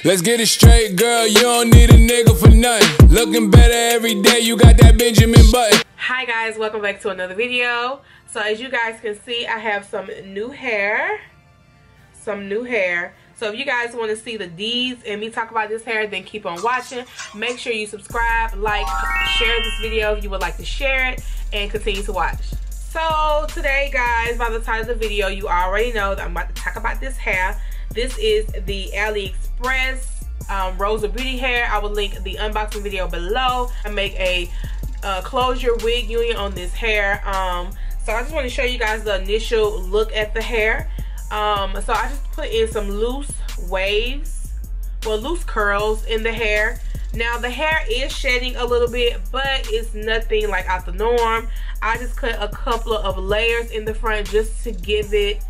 Let's get it straight, girl, you don't need a nigga for nothing. Looking better every day, you got that Benjamin Button. Hi guys, welcome back to another video. So as you guys can see, I have some new hair. So if you guys want to see the D's and me talk about this hair, then keep on watching. Make sure you subscribe, like, share this video if you would like to share it, and continue to watch. So today guys, by the title of the video, you already know that I'm about to talk about this hair. This is the AliExpress RosaBeauty hair. I will link the unboxing video below. I make a closure wig unit on this hair. So I just want to show you guys the initial look at the hair. So I just put in some loose waves, well, loose curls in the hair. Now the hair is shedding a little bit, but it's nothing like out the norm. I just cut a couple of layers in the front just to give it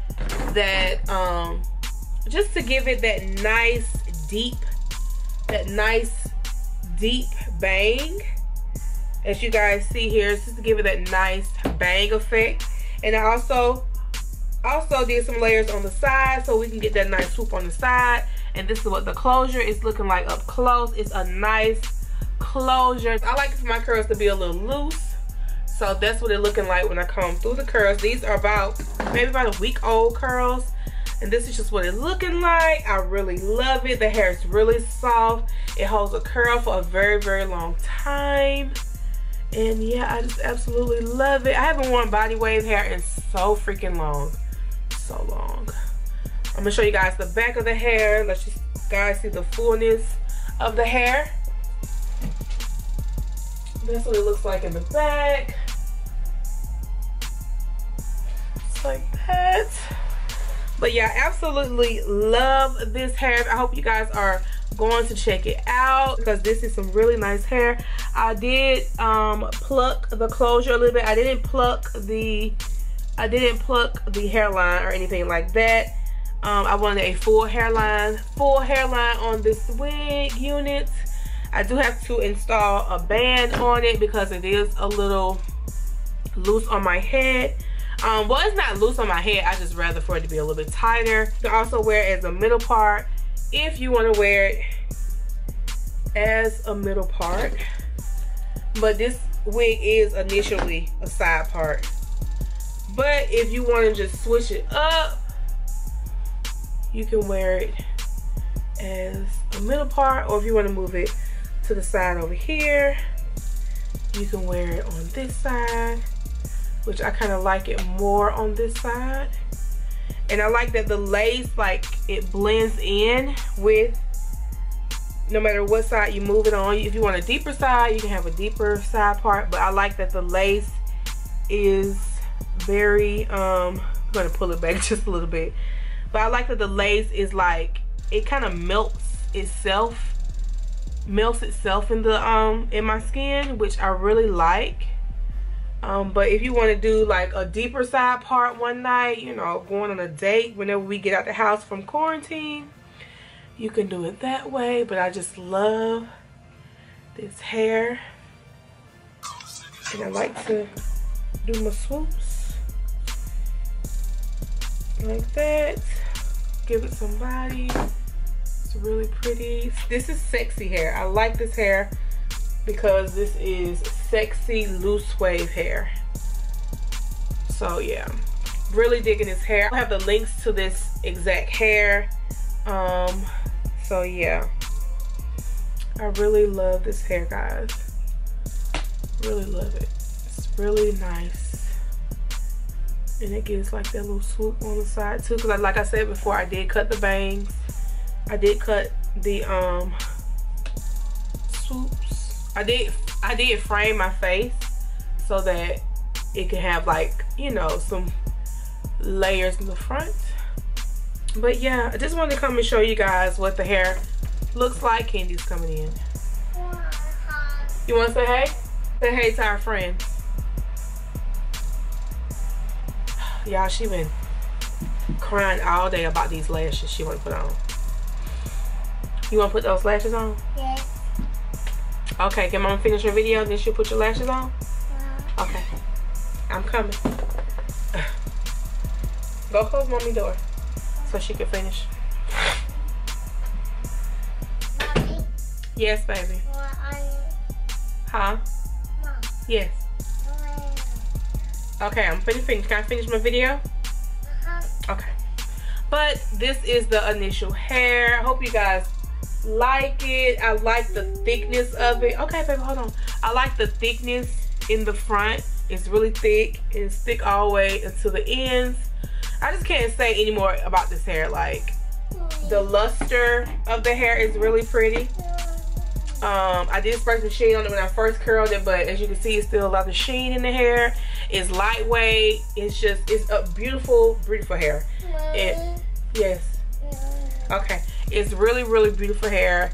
that nice deep bang. As you guys see here, just to give it that nice bang effect. And I also did some layers on the side so we can get that nice swoop on the side. And this is what the closure is looking like up close. It's a nice closure. I like for my curls to be a little loose, so that's what it's looking like when I comb through the curls. These are maybe about a week old curls, and this is just what it's looking like. I really love it. The hair is really soft. It holds a curl for a very, very long time. And yeah, I just absolutely love it. I haven't worn body wave hair in so freaking long. So long. I'm gonna show you guys the back of the hair. Let you guys see the fullness of the hair. That's what it looks like in the back. Just like that. But yeah, I absolutely love this hair. I hope you guys are going to check it out because this is some really nice hair. I did pluck the closure a little bit. I didn't pluck the hairline or anything like that. I wanted a full hairline on this wig unit. I do have to install a band on it because it is a little loose on my head. Well, it's not loose on my head. I just rather for it to be a little bit tighter. You can also wear it as a middle part if you want to wear it as a middle part. But this wig is initially a side part. But if you want to just switch it up, you can wear it as a middle part, or if you want to move it to the side over here, you can wear it on this side, which I kind of like it more on this side. And I like that the lace, like, it blends in with no matter what side you move it on. If you want a deeper side, you can have a deeper side part, but I like that the lace is very I'm gonna pull it back just a little bit, but I like that the lace is like, it kind of melts itself in the in my skin, which I really like. But if you want to do like a deeper side part one night, you know, going on a date whenever we get out the house from quarantine, you can do it that way. But I just love this hair, and I like to do my swoops like that, give it some body. It's really pretty. This is sexy hair. I like this hair because this is sexy loose wave hair. So yeah, really digging this hair. I have the links to this exact hair. So yeah, I really love this hair, guys. Really love it. It's really nice. And it gives like that little swoop on the side too, because like I said before, I did cut the bangs. I did cut the swoops. I did frame my face so that it can have, like, you know, some layers in the front. But yeah, I just wanted to come and show you guys what the hair looks like. Kendi's coming in. You want to say hey? Say hey to our friend. Y'all, she been crying all day about these lashes she want to put on. You want to put those lashes on? Yes. Okay, can Mama finish her video, then she'll put your lashes on? Yeah. Okay. I'm coming. Go close Mommy's door so she can finish. Yes, baby. Huh? Yes. Okay, I'm finished. Can I finish my video? Okay. But this is the initial hair. I hope you guys like it. I like the thickness of it. Okay, baby, hold on. I like the thickness in the front. It's really thick. It's thick all the way until the ends. I just can't say any more about this hair. Like, the luster of the hair is really pretty. I did spray some sheen on it when I first curled it, but as you can see, it's still a lot of sheen in the hair. It's lightweight. It's a beautiful, beautiful hair. Yes. Okay. It's really, really beautiful hair,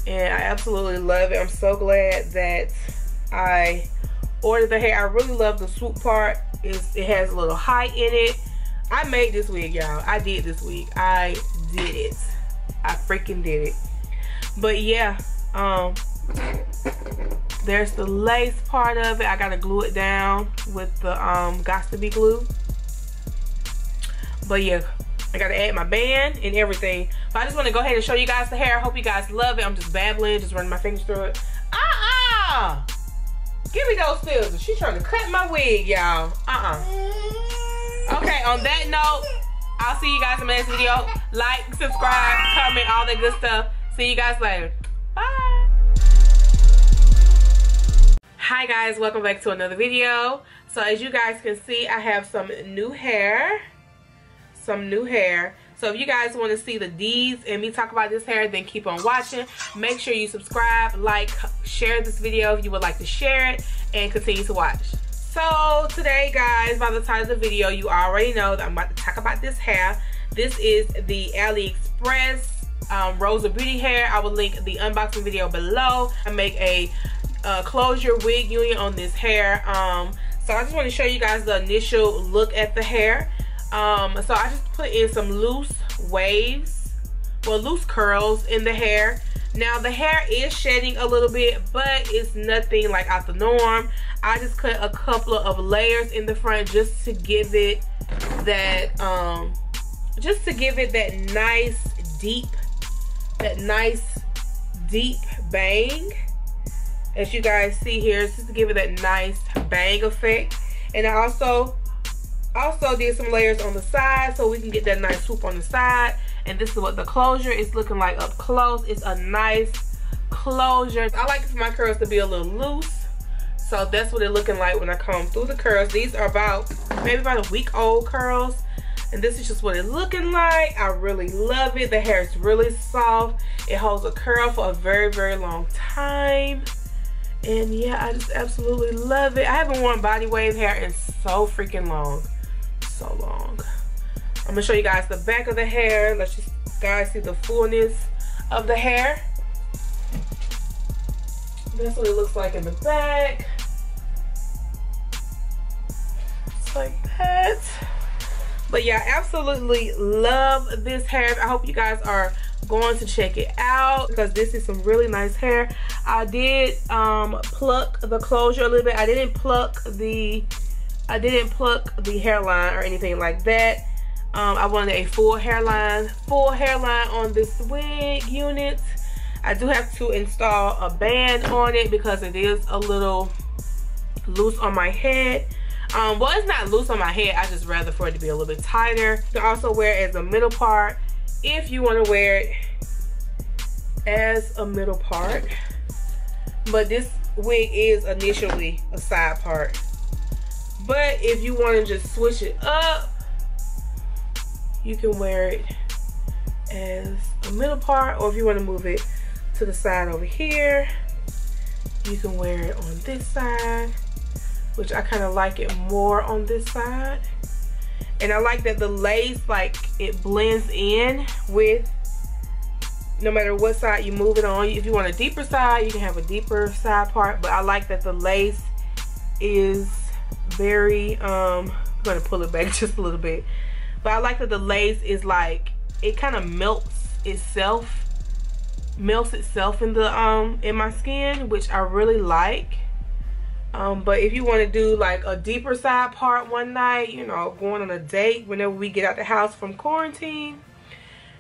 and I absolutely love it. I'm so glad that I ordered the hair. I really love the swoop part. It has a little height in it. I made this wig, y'all. I did this wig. I did it. I freaking did it. But yeah, there's the lace part of it. I gotta glue it down with the Gots to Be glue. But yeah, I gotta add my band and everything. But I just want to go ahead and show you guys the hair. I hope you guys love it. I'm just babbling, just running my fingers through it. Give me those scissors. She's trying to cut my wig, y'all. Okay, on that note, I'll see you guys in my next video. Like, subscribe, comment, all that good stuff. See you guys later. Bye. Hi guys, welcome back to another video. So as you guys can see, I have some new hair. So if you guys want to see the D's and me talk about this hair, then keep on watching. Make sure you subscribe, like, share this video if you would like to share it, and continue to watch. So today guys, by the title of the video, you already know that I'm about to talk about this hair. This is the AliExpress RosaBeauty hair. I will link the unboxing video below. I make a closure wig unit on this hair. So I just want to show you guys the initial look at the hair. So I just put in some loose waves, well, loose curls in the hair. Now the hair is shedding a little bit, but it's nothing like out the norm. I just cut a couple of layers in the front just to give it that nice deep bang. As you guys see here, it's just to give it that nice bang effect. And I also did some layers on the side so we can get that nice swoop on the side. And this is what the closure is looking like up close. It's a nice closure. I like for my curls to be a little loose, so that's what it's looking like when I comb through the curls. These are maybe about a week old curls, and this is just what it's looking like. I really love it. The hair is really soft. It holds a curl for a very, very long time. And yeah, I just absolutely love it. I haven't worn body wave hair in so freaking long. So long. I'm gonna show you guys the back of the hair. Let's just guys see the fullness of the hair. That's what it looks like in the back. Just like that. But yeah, I absolutely love this hair. I hope you guys are going to check it out because this is some really nice hair. I did pluck the closure a little bit. I didn't pluck the hairline or anything like that. I wanted a full hairline on this wig unit. I do have to install a band on it because it is a little loose on my head. Well, it's not loose on my head. I just rather for it to be a little bit tighter. You can also wear it as a middle part if you want to wear it as a middle part. But this wig is initially a side part. But if you want to just switch it up, you can wear it as a middle part, or if you want to move it to the side over here, you can wear it on this side, which I kind of like it more on this side. And I like that the lace, like, it blends in with no matter what side you move it on. If you want a deeper side, you can have a deeper side part, but I like that the lace is very I'm gonna pull it back just a little bit, but I like that the lace is like, it kind of melts itself in the in my skin, which I really like. But if you want to do like a deeper side part one night, you know, going on a date whenever we get out the house from quarantine,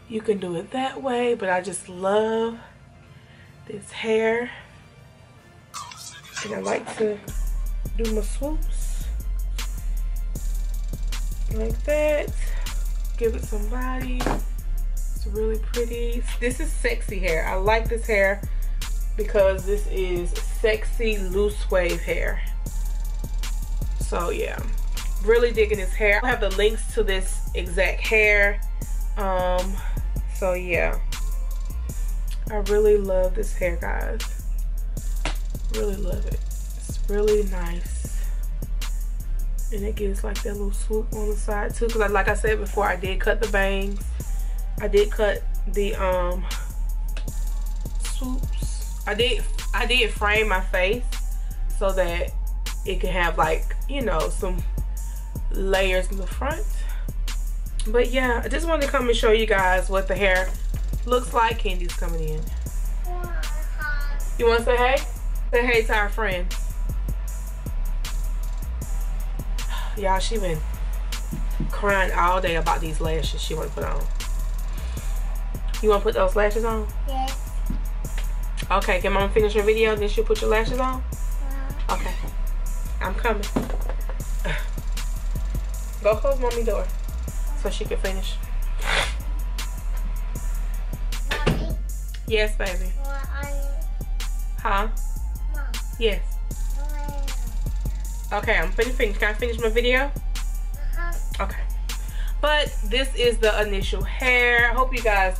you can do it that way. But I just love this hair. And I like to do my swoops like that. Give it some body. It's really pretty. This is sexy hair. I like this hair because this is sexy loose wave hair. So yeah, really digging this hair. I have the links to this exact hair. So yeah, I really love this hair, guys. Really love it. It's really nice. And it gives like that little swoop on the side too, because like I said before, I did cut the bangs. I did cut the swoops. I did frame my face so that it can have, like, you know, some layers in the front. But yeah, I just wanted to come and show you guys what the hair looks like. Kendi's coming in. You want to say hey? Say hey to our friend. Y'all, she been crying all day about these lashes she want to put on. You want to put those lashes on? Yes. Okay, can Mama finish her video, then she'll put your lashes on? Okay. I'm coming. Go close Mommy's door so she can finish. Mommy? Yes, baby. Huh? Mom. Yes. Okay, I'm finna finish. Can I finish my video? Okay. But this is the initial hair. I hope you guys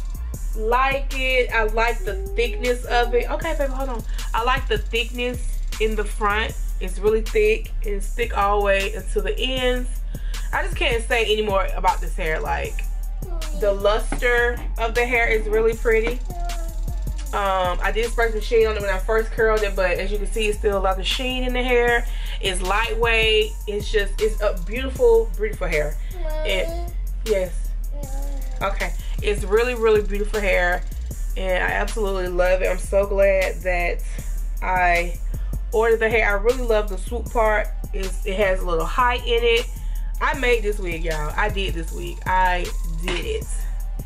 like it. I like the thickness of it. Okay, baby, hold on. I like the thickness in the front. It's really thick. It's thick all the way until the ends. I just can't say any more about this hair. Like, the luster of the hair is really pretty. I did spray some sheen on it when I first curled it, but as you can see, it's still a lot of sheen in the hair. It's lightweight. It's a beautiful, beautiful hair. Yes. Okay. It's really, really beautiful hair, and I absolutely love it. I'm so glad that I ordered the hair. I really love the swoop part. It has a little height in it. I made this wig, y'all. I did this wig. I did it.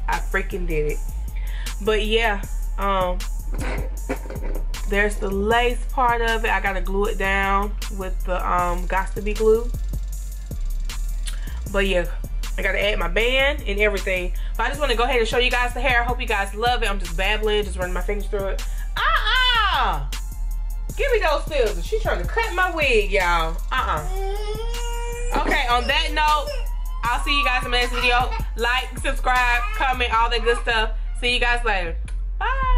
I freaking did it. But yeah, there's the lace part of it. I gotta glue it down with the Gots to Be glue. But yeah, I gotta add my band and everything. But I just want to go ahead and show you guys the hair. I hope you guys love it. I'm just babbling, just running my fingers through it. Give me those scissors. She's trying to cut my wig, y'all. Okay, on that note, I'll see you guys in the next video. Like, subscribe, comment, all that good stuff. See you guys later. Bye.